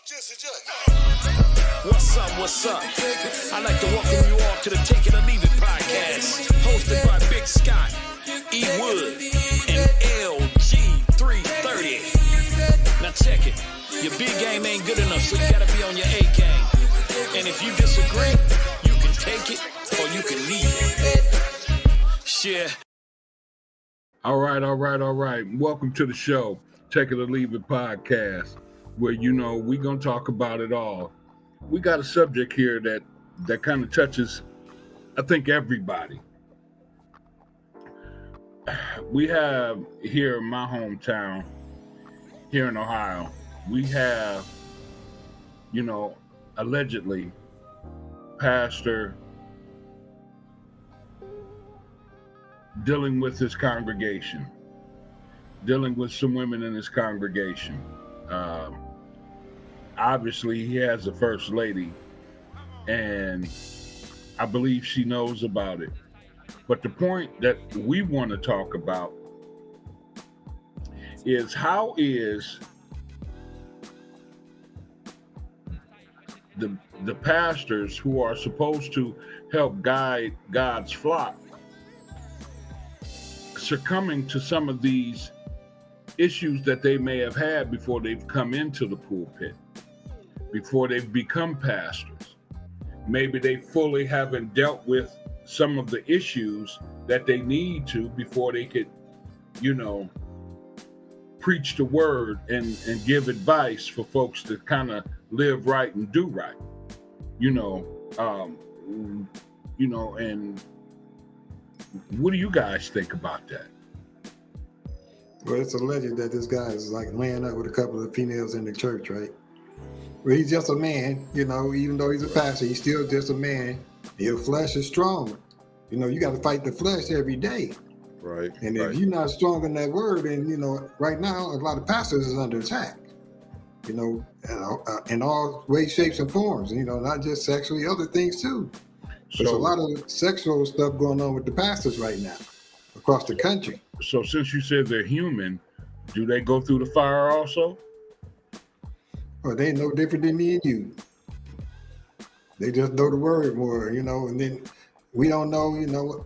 What's up, what's up? I'd like to welcome you all to the Take It or Leave It podcast, hosted by Big Scott, E. Wood, and LG330. Now check it. Your B game ain't good enough, so you gotta be on your A game. And if you disagree, you can take it or you can leave it. Share. All right. Welcome to the show, Take It or Leave It podcast, where, we're going to talk about it all. We got a subject here that kind of touches, I think, everybody. We have here in my hometown, here in Ohio, we have, allegedly, pastor dealing with his congregation, dealing with some women in his congregation. Obviously, he has a first lady, and I believe she knows about it. But the point that we want to talk about is how is the pastors who are supposed to help guide God's flock succumbing to some of these issues that they may have had before they've come into the pulpit, before they've become pastors. Maybe they fully haven't dealt with some of the issues that they need to before they could, preach the word and give advice for folks to kind of live right and do right, and what do you guys think about that? Well, it's alleged that this guy is like laying up with a couple of females in the church, right? Well, he's just a man, even though he's a pastor, he's still just a man. Your flesh is strong. You got to fight the flesh every day. Right. And if you're not strong in that word, then, right now, a lot of pastors is under attack, in all ways, shapes, and forms, not just sexually, other things too. There's a lot of sexual stuff going on with the pastors right now across the country. So since you said they're human, do they go through the fire also? Well, they ain't no different than me and you. They just know the word more, and then we don't know,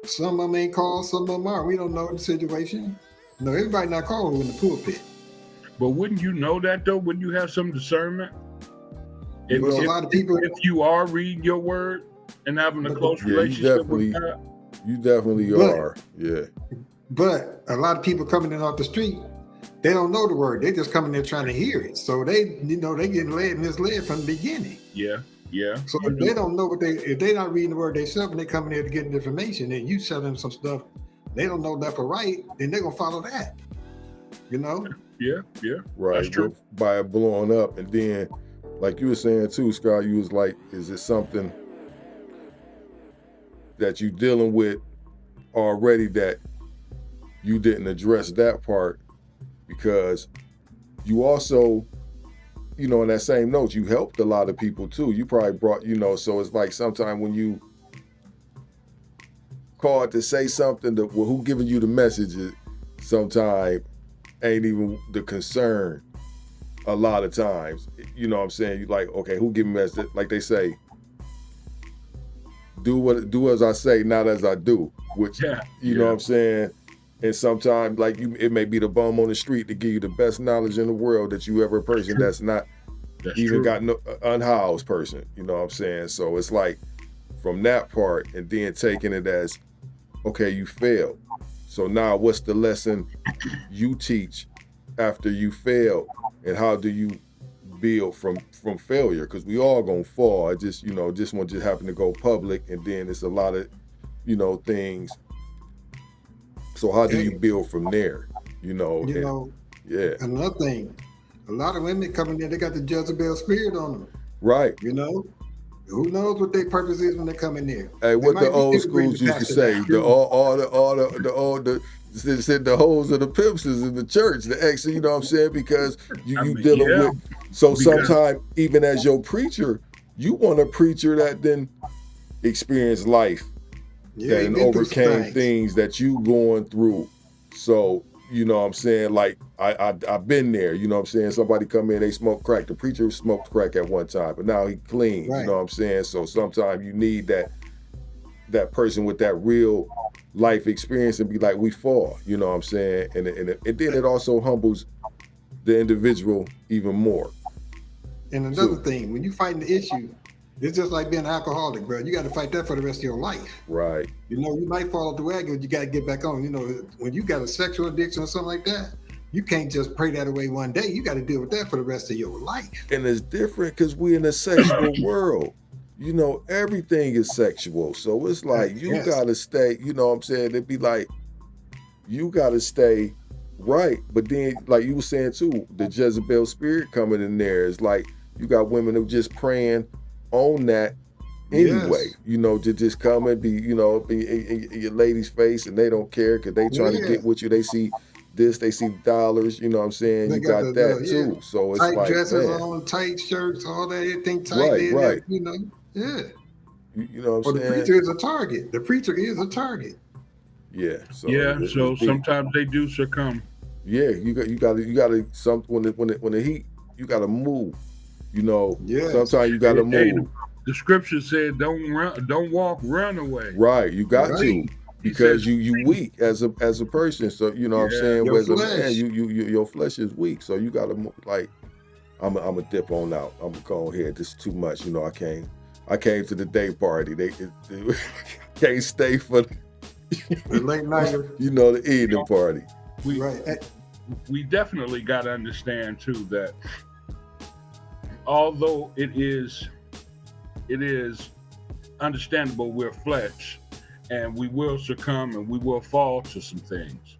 some of them ain't called, some of them are. We don't know the situation. Everybody not called in the pulpit. But wouldn't you know that, though? Wouldn't you have some discernment? A lot of people, if you are reading your word and having a close relationship with God. You definitely are, yeah. But a lot of people coming in off the street, they don't know the word. They just coming there trying to hear it. So they getting led and misled from the beginning. Yeah. So if they don't know if they're not reading the word themselves and they coming there to get information, and you tell them some stuff they don't know left or right, then they're gonna follow that. Yeah. Right. That's true. By it blowing up, and then, like you were saying too, Scott, you was like, is it something that you dealing with already that you didn't address that part? Because you also, in that same note, you helped a lot of people too. You probably brought, so it's like sometimes when you called to say something, who giving you the message sometimes ain't even the concern a lot of times. You know what I'm saying? You like, okay, who giving me message? Like they say, do as I say, not as I do, which, you know what I'm saying? And sometimes, it may be the bum on the street to give you the best knowledge in the world that you ever person that's not even got no unhoused person. You know what I'm saying? So it's like from that part, and then taking it as, okay, you failed. So now what's the lesson you teach after you fail, and how do you build from failure? Because we all gonna fall. I just, this one just happened to go public, and then it's a lot of, things. So how do you build from there? Another thing, a lot of women coming in, they got the Jezebel spirit on them. Right. Who knows what their purpose is when they come in there? Hey, what the old schools used to say, the hoes of the pimps is in the church, the ex, you know what I'm saying? Because you dealing with, so sometimes even as your preacher, you want a preacher that then experienced life, that overcame things that you going through. So, you know what I'm saying? Like I've been there, you know what I'm saying? Somebody come in, they smoke crack. The preacher smoked crack at one time, but now he clean, Right. you know what I'm saying? So sometimes you need that person with that real life experience and be like, we fall, you know what I'm saying? And then it also humbles the individual even more. And another thing, when you fighting the issue, it's just like being an alcoholic, bro. You got to fight that for the rest of your life. Right. You know, you might fall off the wagon, but you got to get back on. You know, when you got a sexual addiction or something like that, you can't just pray that away one day. You got to deal with that for the rest of your life. And it's different because we're in a sexual world. You know, everything is sexual. So it's like, you got to stay, you know what I'm saying? It'd be like, you got to stay right. But then, like you were saying too, the Jezebel spirit coming in there is like, you got women who just praying on that anyway, you know, to just come and be, you know, be in your lady's face, and they don't care because they trying to get with you. They see this, they see dollars, you know what I'm saying? You got that too. So it's tight like, dresses man, on, tight shirts, all that, everything tight. Right. You know, you know what I'm saying? The preacher is a target. The preacher is a target. Yeah. So so sometimes they do succumb. Yeah, you got to some when the heat, you got to move. You know, sometimes you got to move. The scripture said, don't walk, run away. Right, you got to, because you weak as a person. So you know what I'm saying. As a man, your flesh is weak. So you got to like, I'm a dip on out. I'm gonna go ahead. This is too much. You know, I came to the day party. They can't stay for the late night. You know, the evening party. We definitely got to understand too that although it is understandable we're flesh and we will succumb and we will fall to some things,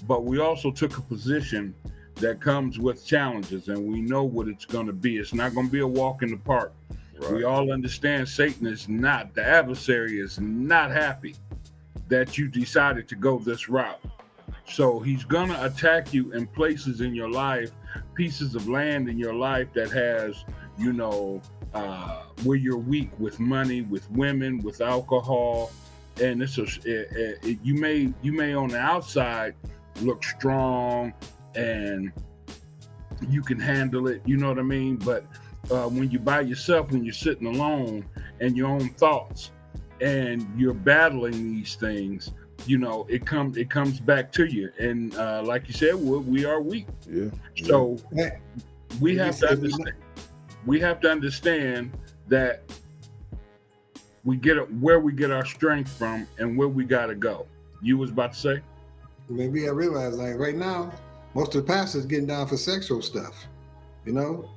but we also took a position that comes with challenges, and we know what it's going to be. It's not going to be a walk in the park. Right. We all understand Satan is not, the adversary is not happy that you decided to go this route. So he's going to attack you in places in your life, pieces of land in your life that has, you know, where you're weak with money, with women, with alcohol. And you may on the outside look strong and you can handle it, you know what I mean? But when you're by yourself, when you're sitting alone and your own thoughts and you're battling these things, you know, it comes back to you. And like you said, we are weak. Yeah. So we have to understand that we get where we get our strength from and where we got to go. You was about to say? Maybe I realize, like right now, most of the pastors getting down for sexual stuff. You know,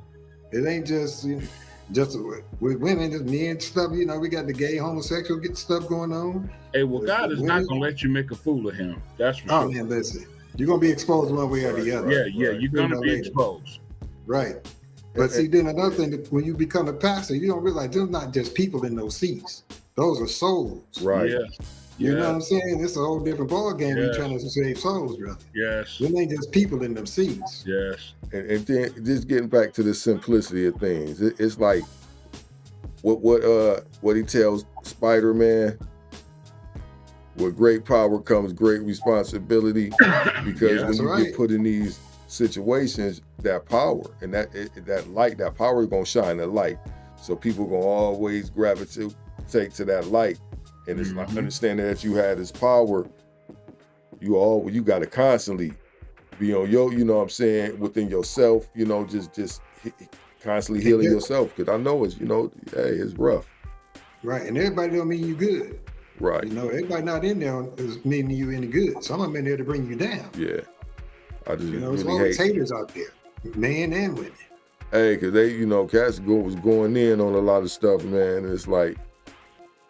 it ain't just with women, just men stuff. You know, we got the gay, homosexual stuff going on. Hey, well, God is not gonna let you make a fool of him. That's for sure. Man, listen, you're gonna be exposed one way or the other. Yeah, you're gonna be exposed. Right. But see, then another thing, that when you become a pastor, you don't realize there's not just people in those seats. Those are souls. Right. Yeah. You know what I'm saying? It's a whole different ball game. You're trying to save souls, brother. Yes. There ain't just people in them seats. Yes. And then just getting back to the simplicity of things, it's like what he tells Spider-Man. With great power comes great responsibility, because when you get put in these situations, that power and that light, that power is gonna shine a light. So people gonna always gravitate to that light. And it's like understanding that you had this power, you got to constantly be on you know what I'm saying, within yourself, you know, just constantly healing yourself. Because I know it's, you know, hey, it's rough. Right. And everybody don't mean you good. Right. You know, everybody not in there is meaning you any good. Some of them in there to bring you down. Yeah. I just, you know, there's always haters out there, men and women. Hey, because they, you know, cats was going in on a lot of stuff, man. And it's like,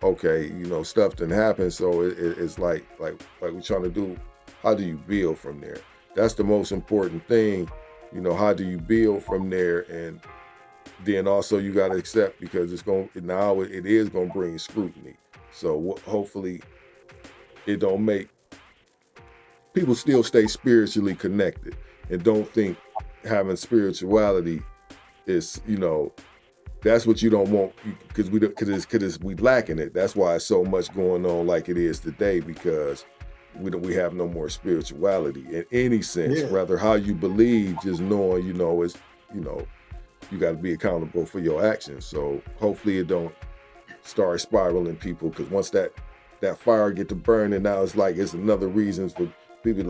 okay, you know, stuff didn't happen, so it's like we're trying to do, how do you build from there? That's the most important thing, you know, how do you build from there? And then also you got to accept, because it is going to bring scrutiny. So hopefully it don't make people still stay spiritually connected and don't think having spirituality is, you know, that's what you don't want, because we lacking it. That's why it's so much going on like it is today, because we have no more spirituality in any sense. Yeah. Rather how you believe, just knowing, is, you got to be accountable for your actions. So hopefully it don't start spiraling people, because once that fire get to burning, now it's another reason for people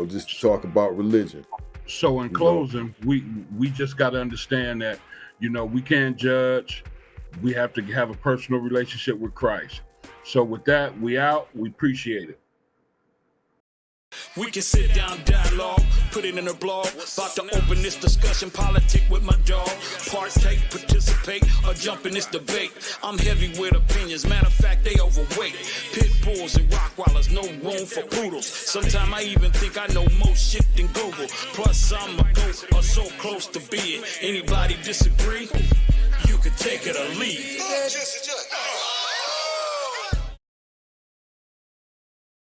just to talk about religion. So in closing, we just got to understand that, we can't judge. We have to have a personal relationship with Christ. So with that, we out. We appreciate it. We can sit down, dialogue, put it in a blog. About to open this discussion, politic with my dog. Partake, participate, or jump in this debate. I'm heavy with opinions, matter of fact, they overweight. Pit bulls and Rottweilers, no room for poodles. Sometimes I even think I know more shit than Google. Plus I'm a goat, or so close to being. Anybody disagree? You can take it or leave.